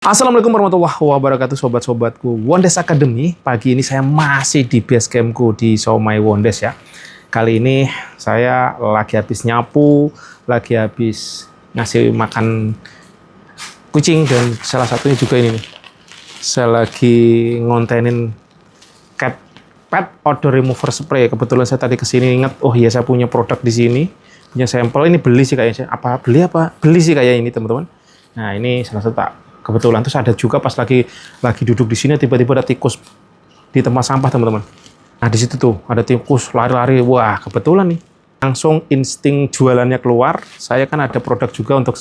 Assalamualaikum warahmatullahi wabarakatuh, sobat-sobatku Wondes Academy. Pagi ini saya masih di base campku di Somai Wondes ya. Kali ini saya lagi habis nyapu, lagi habis ngasih makan kucing, dan salah satunya juga ini nih. Saya lagi ngontenin cat pet odor remover spray. Kebetulan saya tadi kesini ingat, oh iya saya punya produk di sini, punya sampel. Ini beli sih kayaknya. Beli sih kayak ini teman-teman. Nah ini salah satu kebetulan terus ada juga pas lagi duduk di sini tiba-tiba ada tikus di tempat sampah teman-teman. Nah di situ tuh ada tikus lari-lari, wah kebetulan nih langsung insting jualannya keluar. Saya kan ada produk juga untuk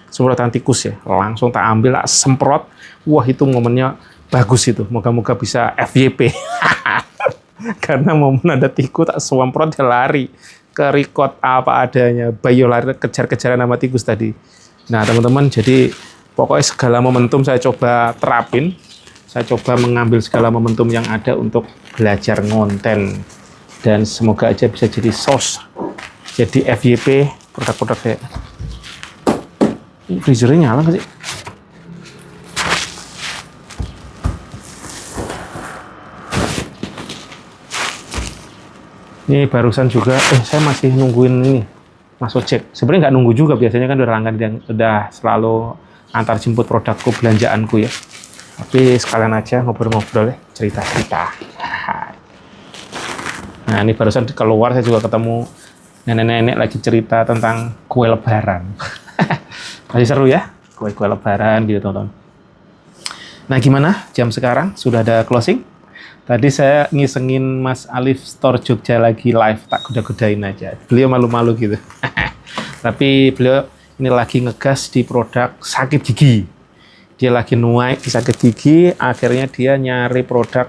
semprotan tikus ya, langsung tak ambil, tak semprot. Wah itu momennya bagus itu, moga-moga bisa FYP. Karena momen ada tikus tak semprot dia lari ke record apa adanya, bayo lari kejar-kejaran sama tikus tadi. Nah teman-teman, jadi pokoknya segala momentum saya coba terapin. Saya coba mengambil segala momentum yang ada untuk belajar ngonten. Dan semoga aja bisa jadi source, jadi FYP produk-produk saya. Freezernya nyala nggak sih? Ini barusan juga, saya masih nungguin ini Mas Ojek. Sebenarnya nggak nunggu juga, biasanya kan udah langganan yang udah selalu antar jemput produkku, belanjaanku ya. Tapi sekalian aja ngobrol-ngobrol ya, cerita-cerita. Nah ini barusan keluar saya juga ketemu nenek-nenek lagi cerita tentang kue lebaran. Masih seru ya, kue-kue lebaran gitu teman-teman. Nah gimana jam sekarang? Sudah ada closing? Tadi saya ngisengin Mas Alif Store Jogja lagi live, tak goda-godain aja. Beliau malu-malu gitu. Tapi beliau ini lagi ngegas di produk sakit gigi. Dia lagi nuai di sakit gigi, akhirnya dia nyari produk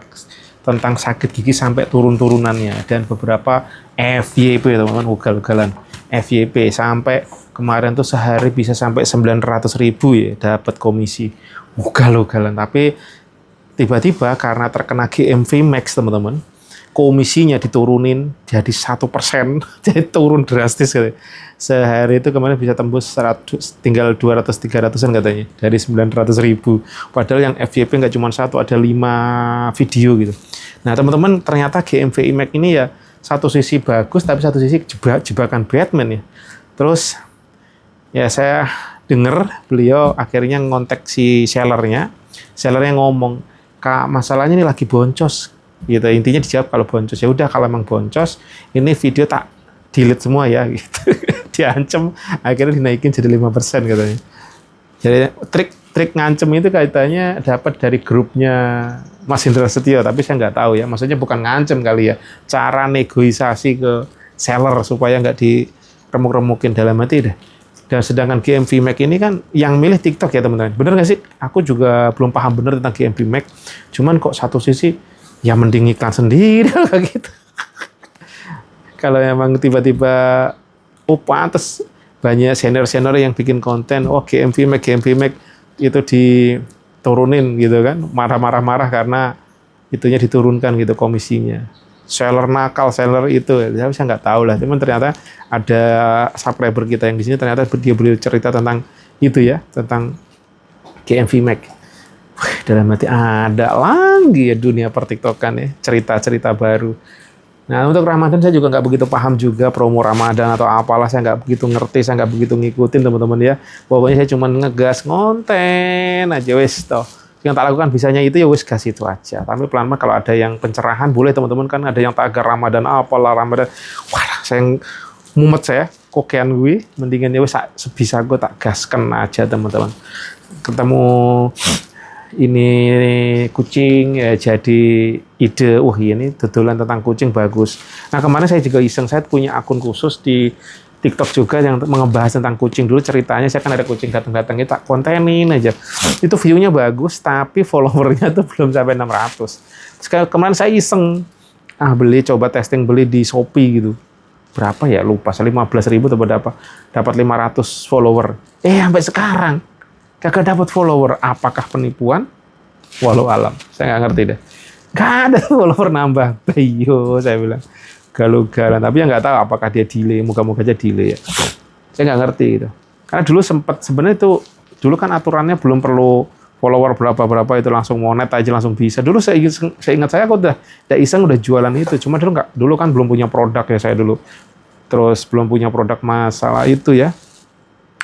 tentang sakit gigi sampai turun-turunannya. Dan beberapa FYP teman-teman, ugal-ugalan. FYP sampai kemarin tuh sehari bisa sampai 900.000 ya dapat komisi. Ugal-ugalan. Tapi tiba-tiba karena terkena GMV Max teman-teman, komisinya diturunin jadi 1%, jadi turun drastis gitu. Sehari itu kemarin bisa tembus 100, tinggal 200-300an katanya, dari 900.000. Padahal yang FYP nggak cuma satu, ada 5 video gitu. Nah teman-teman, ternyata GMV Max ini ya satu sisi bagus, tapi satu sisi jebakan Batman ya. Terus ya saya dengar beliau akhirnya ngontek si sellernya ngomong, "Kak, masalahnya ini lagi boncos." Gitu, intinya dijawab kalau boncos, ya udah kalau emang boncos ini video tak delete semua ya gitu. Diancem, akhirnya dinaikin jadi 5% katanya. Jadi trik ngancem itu kaitannya dapat dari grupnya Mas Indra Setio, tapi saya nggak tahu ya, maksudnya bukan ngancem kali ya, cara negosiasi ke seller supaya nggak diremuk-remukin dalam hati deh. Dan sedangkan GMV Max ini kan yang milih TikTok ya teman-teman, bener nggak sih? Aku juga belum paham bener tentang GMV Max, cuman kok satu sisi ya mending iklan sendiri kayak gitu. Kalau emang tiba-tiba pantes banyak senior-senior yang bikin konten, GMV Max itu diturunin gitu kan, marah-marah karena itunya diturunkan gitu komisinya. Seller nakal, seller itu, saya nggak tahu lah. Cuman ternyata ada subscriber kita yang di sini ternyata dia beli cerita tentang itu ya, tentang GMV Max. Dalam hati ada lagi ya dunia pertiktokan ya, cerita-cerita baru. Nah untuk Ramadan saya juga nggak begitu paham juga promo Ramadan atau apalah, saya nggak begitu ngerti, saya nggak begitu ngikutin teman-teman ya. Pokoknya saya cuma ngegas ngonten aja wes toh. Yang tak lakukan bisanya itu ya wes gas itu aja. Tapi pelan-pelan kalau ada yang pencerahan boleh teman-teman, kan ada yang tagar Ramadan apalah Ramadan. Wah saya mumet, saya kokean gue, mendingan ya wes sebisa gue tak gaskan aja teman-teman. Ketemu ini kucing ya jadi ide, ini dodolan tentang kucing bagus. Nah kemarin saya juga iseng, saya punya akun khusus di TikTok juga yang ngebahas tentang kucing. Dulu ceritanya saya kan ada kucing datang-datang, tak kontenin aja. Itu view-nya bagus, tapi followernya tuh belum sampai 600. Terus kemarin saya iseng, coba testing beli di Shopee gitu. Berapa ya lupa, 15.000 atau berapa, dapat 500 follower. Sampai sekarang kagak dapat follower. Apakah penipuan? Walau alam, saya nggak ngerti deh. Nggak ada follower nambah. Ayo, saya bilang galau-galan. Tapi ya nggak tahu apakah dia delay. Moga-moga aja delay ya. Saya nggak ngerti gitu. Karena dulu sempat, sebenarnya itu dulu kan aturannya belum perlu follower berapa itu langsung monet aja langsung bisa. Dulu saya ingat saya aku udah iseng udah jualan itu. Cuma dulu kan belum punya produk ya saya dulu. Terus belum punya produk masalah itu ya.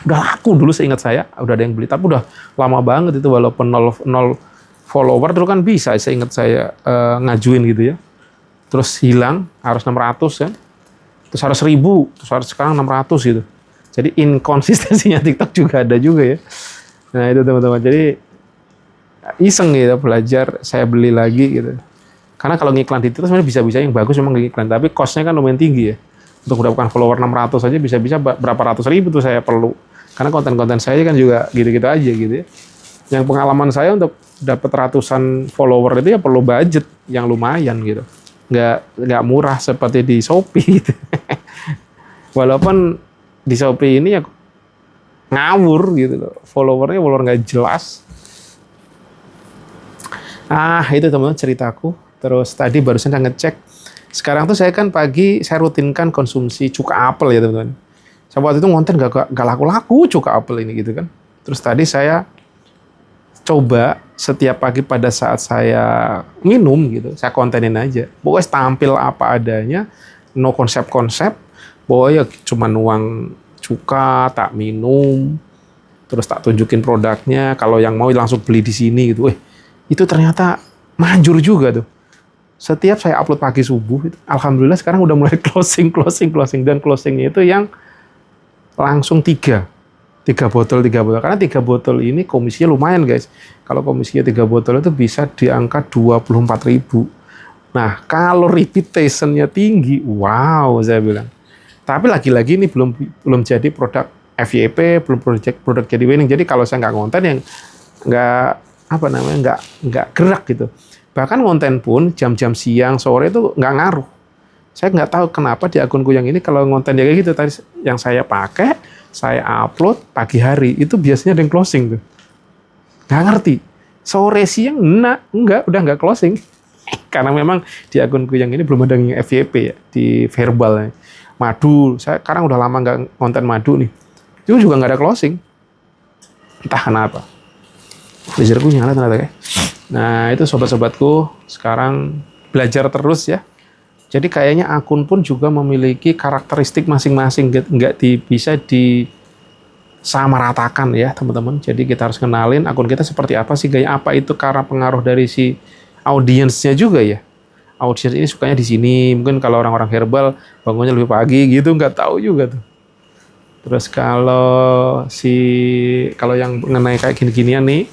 Udah laku dulu seingat saya, udah ada yang beli. Tapi udah lama banget itu walaupun nol follower dulu kan bisa saya ingat saya ngajuin gitu ya. Terus hilang harus 600 kan. Terus harus 1000, terus harus sekarang 600 gitu. Jadi inkonsistensinya TikTok juga ada juga ya. Nah itu teman-teman. Jadi iseng gitu belajar, saya beli lagi gitu. Karena kalau ngiklan di TikTok sebenarnya bisa-bisa yang bagus memang ngiklan, tapi cost-nya kan lumayan tinggi ya. Untuk mendapatkan follower 600 aja bisa-bisa berapa ratus ribu tuh saya perlu. Karena konten-konten saya kan juga gitu-gitu aja gitu ya. Yang pengalaman saya untuk dapat ratusan follower itu ya perlu budget yang lumayan gitu. Nggak murah seperti di Shopee gitu. Walaupun di Shopee ini ya ngawur gitu loh. Follower nggak jelas. Itu teman-teman ceritaku. Terus tadi barusan saya ngecek. Sekarang tuh saya kan pagi saya rutinkan konsumsi cuka apel ya teman-teman. Saya waktu itu ngonten gak laku-laku cuka apel ini gitu kan. Terus tadi saya coba setiap pagi pada saat saya minum gitu, saya kontenin aja. Pokoknya tampil apa adanya, no konsep-konsep. Pokoknya cuma nuang cuka, tak minum, terus tak tunjukin produknya. Kalau yang mau langsung beli di sini gitu. Itu ternyata manjur juga tuh. Setiap saya upload pagi subuh, alhamdulillah sekarang udah mulai closing dan closingnya itu yang langsung 3 botol. Karena 3 botol ini komisinya lumayan guys. Kalau komisinya 3 botol itu bisa di angka 24.000. Nah kalau repetitionnya tinggi, wow saya bilang. Tapi lagi-lagi ini belum jadi produk FYP, belum produk jadi winning. Jadi kalau saya nggak ngonten yang nggak gerak gitu. Bahkan konten pun jam-jam siang, sore itu nggak ngaruh. Saya nggak tahu kenapa di akunku yang ini kalau konten kayak gitu tadi yang saya pakai, saya upload pagi hari itu biasanya ada yang closing tuh. Nggak ngerti. Sore siang udah nggak closing. Karena memang di akunku yang ini belum ada yang FYP ya di verbal. Madu, saya sekarang udah lama nggak konten madu nih. Itu juga nggak ada closing. Entah kenapa. Laserku nyala ternyata kayak. Nah itu sobat-sobatku sekarang belajar terus ya. Jadi kayaknya akun pun juga memiliki karakteristik masing-masing, nggak bisa disamaratakan ya teman-teman. Jadi kita harus kenalin akun kita seperti apa sih, gaya apa itu karena pengaruh dari si audiensnya juga ya. Audiens ini sukanya di sini, mungkin kalau orang-orang herbal bangunnya lebih pagi gitu, nggak tahu juga tuh. Terus kalau yang mengenai kayak gini-ginian nih,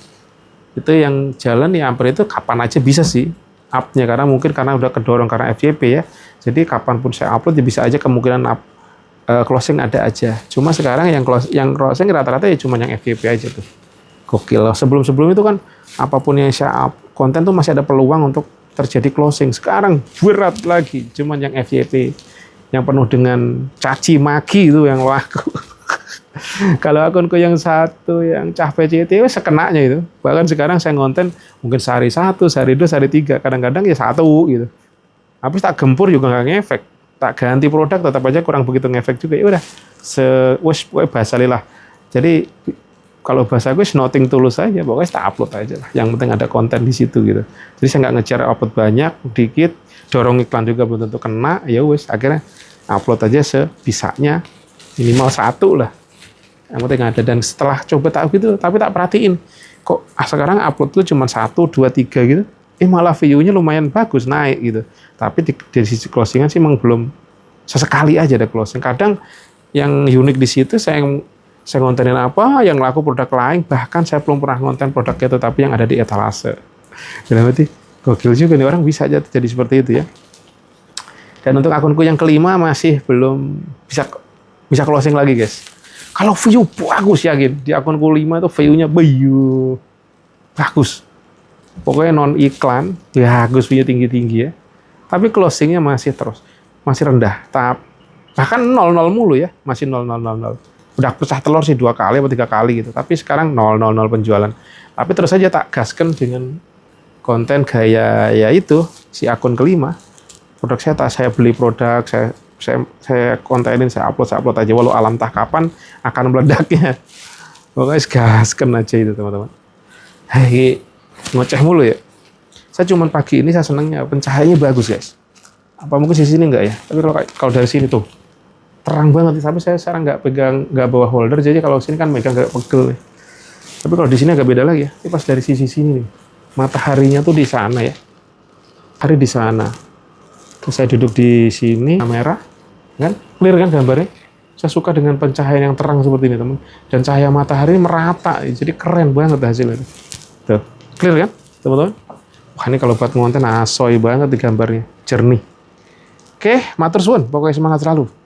itu yang jalan ya hampir itu kapan aja bisa sih up-nya karena udah kedorong karena FYP ya. Jadi kapanpun saya upload ya bisa aja kemungkinan closing ada aja. Cuma sekarang yang closing rata-rata ya cuma yang FYP aja tuh. Gokil. Sebelum itu kan apapun yang saya up konten tuh masih ada peluang untuk terjadi closing. Sekarang berat lagi cuma yang FYP yang penuh dengan caci maki itu yang laku. Kalau akunku yang satu yang cah PCT sekenanya itu. Bahkan sekarang saya ngonten mungkin sehari 1, sehari 2, sehari 3, kadang-kadang ya 1 gitu. Habis tak gempur juga nggak ngefek. Tak ganti produk tetap aja kurang begitu ngefek juga. Ya udah, bahasa lah. Jadi kalau bahasa gue nothing tulus aja, pokoknya tak upload aja lah. Yang penting ada konten di situ gitu. Jadi saya nggak ngejar upload banyak, dikit, dorong iklan juga belum tentu kena. Ya wes, akhirnya upload aja sebisanya, minimal 1 lah. Yang penting ada. Dan setelah coba tak gitu, tapi tak perhatiin kok sekarang upload tuh cuma 1, 2, 3 gitu, malah view-nya lumayan bagus naik gitu. Tapi dari sisi closingan sih memang belum, sesekali aja ada closing. Kadang yang unik di situ saya ngontenin apa yang laku produk lain, bahkan saya belum pernah ngonten produknya itu tapi yang ada di etalase. Berarti gokil juga nih, orang bisa aja jadi seperti itu ya. Dan untuk akunku yang kelima masih belum bisa closing lagi guys. Kalau view bagus yakin, di akun kelima itu view-nya bagus. Pokoknya non iklan, bagus, view tinggi-tinggi ya. Tapi closingnya masih rendah. Bahkan 0 mulu ya, masih 0. Udah pecah telur sih 2 kali atau 3 kali gitu. Tapi sekarang 0 penjualan. Tapi terus aja tak gaskan dengan konten gaya ya itu si akun kelima. Produk saya beli produk, saya kontenin, saya upload aja walau alam tak kapan akan meledaknya. Pokoknya gaskan aja itu teman-teman. Hei, ngoceh mulu ya. Saya cuman pagi ini saya senangnya pencahayaannya bagus guys. Apa mungkin di sini enggak ya? Tapi kalau dari sini tuh terang banget. Tapi saya sekarang nggak pegang, nggak bawa holder, jadi kalau sini kan megang agak pegel. Tapi kalau di sini agak beda lagi ya. Ini pas dari sisi sini nih, mataharinya tuh di sana ya. Hari di sana. Terus saya duduk di sini, kamera, kan clear kan gambarnya. Saya suka dengan pencahayaan yang terang seperti ini teman. Dan cahaya matahari merata, jadi keren banget hasilnya. Tuh, clear kan teman-teman? Wah ini kalau buat konten asoy banget di gambarnya, jernih. Oke, matur suwun, pokoknya semangat selalu.